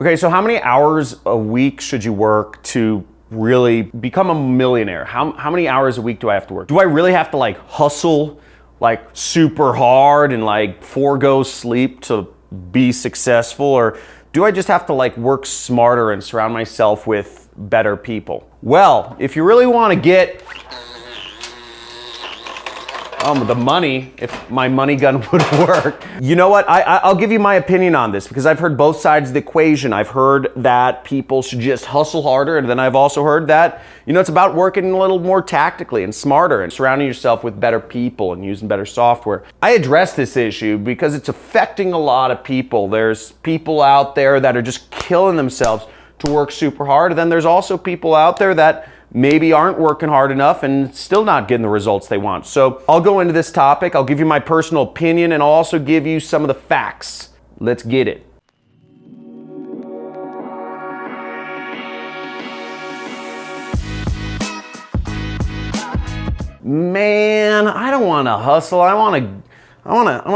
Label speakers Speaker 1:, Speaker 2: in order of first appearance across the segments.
Speaker 1: Okay, so how many hours a week should you work to really become a millionaire? How many hours a week do I have to work? Do I really have to like hustle like super hard and like forego sleep to be successful? Or do I just have to like work smarter and surround myself with better people? Well, if you really want to get the money, if my money gun would work. You know what, I'll give you my opinion on this because I've heard both sides of the equation. I've heard that people should just hustle harder, and then I've also heard that, it's about working a little more tactically and smarter and surrounding yourself with better people and using better software. I address this issue because it's affecting a lot of people. There's people out there that are just killing themselves to work super hard, and then there's also people out there that maybe aren't working hard enough and still not getting the results they want. So I'll go into this topic. I'll give you my personal opinion and I'll also give you some of the facts. Let's get it. Man, I don't want to hustle. I want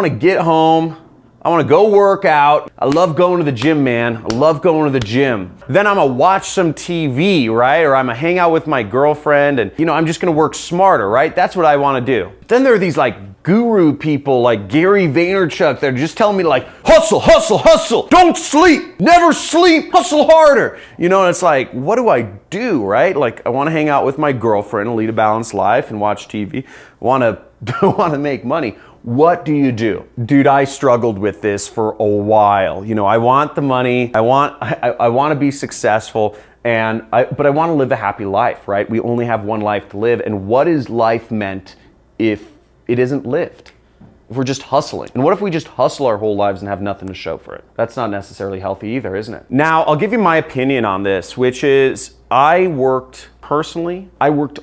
Speaker 1: to get home. I want to go work out. I love going to the gym, man. I love going to the gym. Then I'm gonna watch some TV, right? Or I'm gonna hang out with my girlfriend and, I'm just gonna work smarter, right? That's what I want to do. Then there are these like guru people like Gary Vaynerchuk that are just telling me to like, hustle, hustle, hustle. Don't sleep. Never sleep. Hustle harder. And it's like, what do I do, right? Like I want to hang out with my girlfriend and lead a balanced life and watch TV. I want to make money. What do you do? Dude, I struggled with this for a while. I want the money, I want to be successful, but I want to live a happy life, right? We only have one life to live, and what is life meant if it isn't lived? If we're just hustling. And what if we just hustle our whole lives and have nothing to show for it? That's not necessarily healthy either, isn't it? Now, I'll give you my opinion on this, which is I worked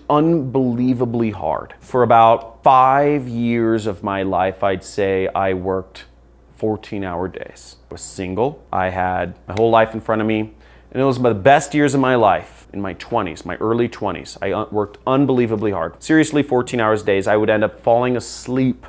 Speaker 1: unbelievably hard. For about 5 years of my life, I'd say I worked 14-hour days. I was single. I had my whole life in front of me. And it was the best years of my life, in my 20s, my early 20s. I worked unbelievably hard. Seriously, 14 hours days. I would end up falling asleep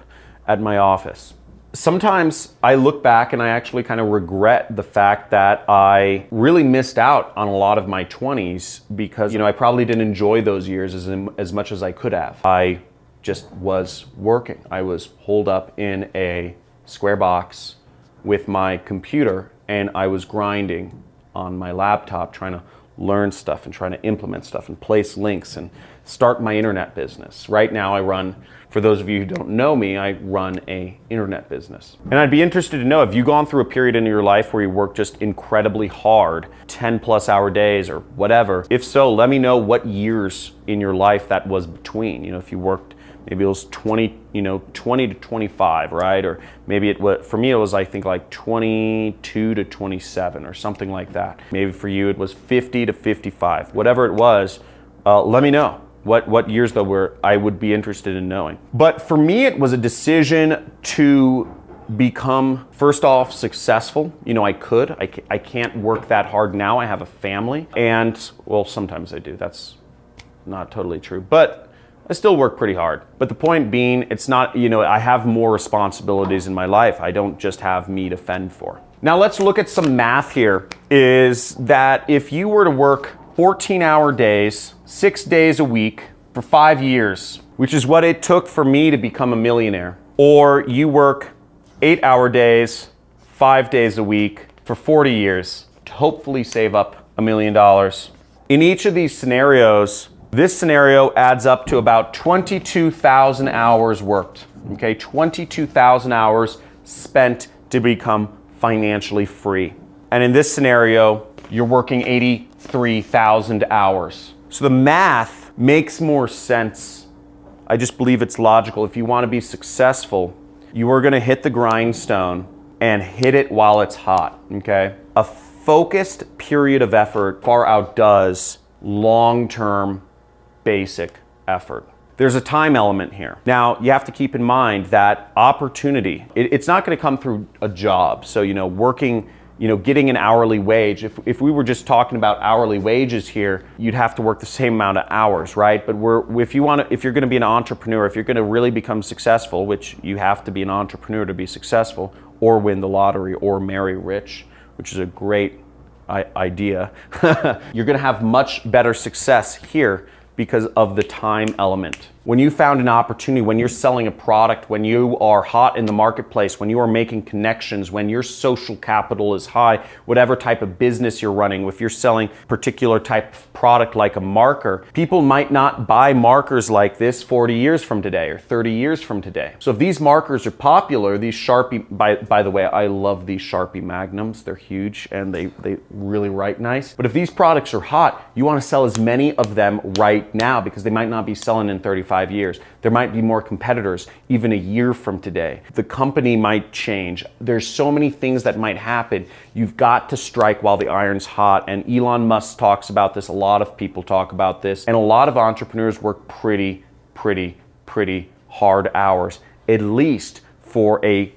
Speaker 1: at my office. Sometimes I look back and I actually kind of regret the fact that I really missed out on a lot of my 20s because, I probably didn't enjoy those years as much as I could have. I just was working. I was holed up in a square box with my computer and I was grinding on my laptop trying to learn stuff and trying to implement stuff and place links and start my internet business. Right now I run, for those of you who don't know me, I run a internet business. And I'd be interested to know, have you gone through a period in your life where you worked just incredibly hard, 10+ hour days or whatever? If so, let me know what years in your life that was between. If you worked, maybe it was 20 to 25, right? Or maybe it was, for me, it was I think like 22 to 27 or something like that. Maybe for you it was 50 to 55. Whatever it was, let me know what years though were I would be interested in knowing. But for me, it was a decision to become, first off, successful. I can't work that hard now. I have a family and, well, sometimes I do. That's not totally true, but I still work pretty hard. But the point being, it's not, I have more responsibilities in my life. I don't just have me to fend for. Now let's look at some math here, is that if you were to work 14-hour days, 6 days a week for 5 years, which is what it took for me to become a millionaire, or you work 8-hour days, 5 days a week for 40 years to hopefully save up $1 million. In each of these scenarios, this scenario adds up to about 22,000 hours worked, okay? 22,000 hours spent to become financially free. And in this scenario, you're working 83,000 hours. So the math makes more sense. I just believe it's logical. If you want to be successful, you are going to hit the grindstone and hit it while it's hot, okay? A focused period of effort far outdoes long-term basic effort. There's a time element here. Now, you have to keep in mind that opportunity, it's not going to come through a job. So, working, getting an hourly wage, if we were just talking about hourly wages here, you'd have to work the same amount of hours, right? But if you're going to be an entrepreneur, if you're going to really become successful, which you have to be an entrepreneur to be successful, or win the lottery, or marry rich, which is a great idea, you're gonna have much better success here because of the time element. When you found an opportunity, when you're selling a product, when you are hot in the marketplace, when you are making connections, when your social capital is high, whatever type of business you're running, if you're selling particular type of product like a marker, people might not buy markers like this 40 years from today or 30 years from today. So if these markers are popular, these Sharpie, by the way, I love these Sharpie Magnums. They're huge and they really write nice. But if these products are hot, you want to sell as many of them right now because they might not be selling in 35 years. There might be more competitors even a year from today. The company might change. There's so many things that might happen. You've got to strike while the iron's hot. And Elon Musk talks about this. A lot of people talk about this. And a lot of entrepreneurs work pretty hard hours, at least for a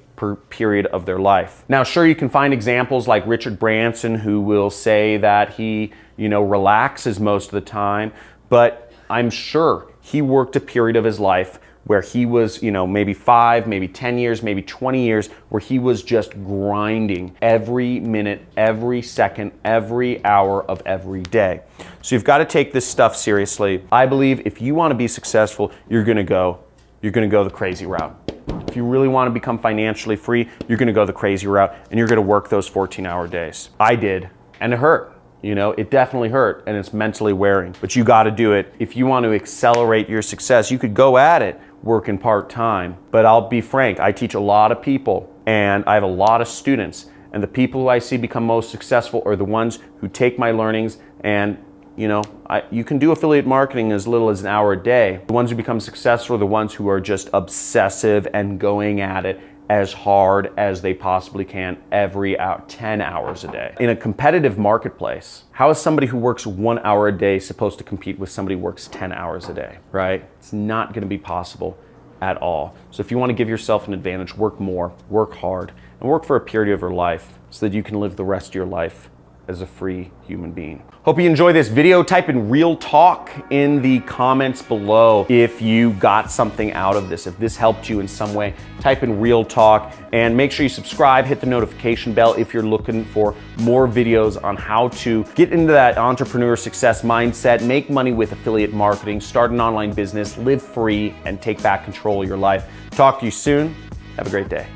Speaker 1: period of their life. Now, sure, you can find examples like Richard Branson who will say that he, relaxes most of the time, but I'm sure he worked a period of his life where he was, maybe 5, maybe 10 years, maybe 20 years, where he was just grinding every minute, every second, every hour of every day. So you've got to take this stuff seriously. I believe if you want to be successful, you're going to go the crazy route. If you really want to become financially free, you're going to go the crazy route and you're going to work those 14-hour days. I did, and it hurt. It definitely hurt and it's mentally wearing, but you got to do it. If you want to accelerate your success, you could go at it working part-time. But I'll be frank, I teach a lot of people and I have a lot of students, and the people who I see become most successful are the ones who take my learnings and you can do affiliate marketing as little as an hour a day. The ones who become successful are the ones who are just obsessive and going at it as hard as they possibly can every hour, 10 hours a day. In a competitive marketplace, how is somebody who works 1 hour a day supposed to compete with somebody who works 10 hours a day, right? It's not gonna be possible at all. So if you wanna give yourself an advantage, work more, work hard, and work for a period of your life so that you can live the rest of your life as a free human being. Hope you enjoy this video. Type in real talk in the comments below if you got something out of this. If this helped you in some way, type in real talk and make sure you subscribe, hit the notification bell if you're looking for more videos on how to get into that entrepreneur success mindset, make money with affiliate marketing, start an online business, live free, and take back control of your life. Talk to you soon. Have a great day.